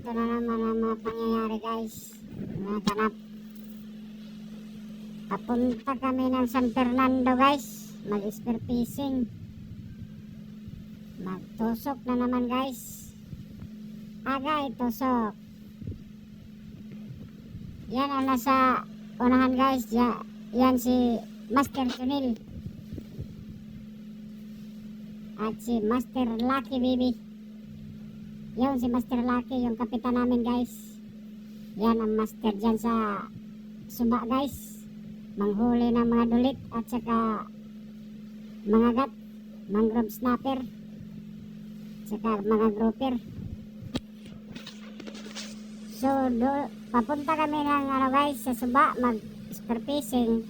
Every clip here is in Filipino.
Ito na naman ang mga pangyayari guys. Mga kanap. Papunta kami ng San Fernando guys. Mag-spear fishing. Magtusok na naman guys. Agay, tusok. Yan ang nasa unahan guys. Yan si Master Tunil. At si Master Lucky baby. Yun si Master Lucky, yung kapitan namin guys. Yan ang master dyan sa suba guys. Manghuli ng mga dulit at saka mga gat, mangrove snapper, saka mga grouper. So papunta kami ng guys sa suba, mag-spear fishing.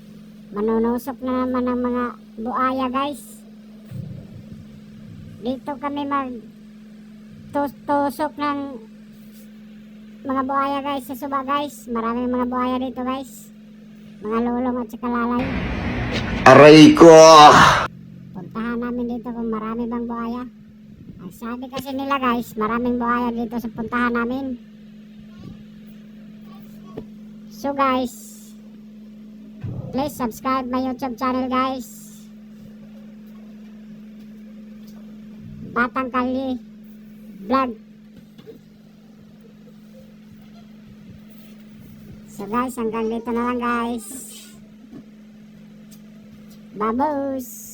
Manunusok na naman ng mga buaya guys. Dito kami tusok ng mga buhaya guys sa suba guys. Maraming mga buhaya dito guys, mga lulong at saka lalay. Aray ko! Puntahan namin dito kung marami bang buhaya. Ang sabi kasi nila guys, maraming buhaya dito sa puntahan namin. So guys, please subscribe my YouTube channel guys, Batang Kali Vlog. So guys, hanggang dito na lang guys. Babos!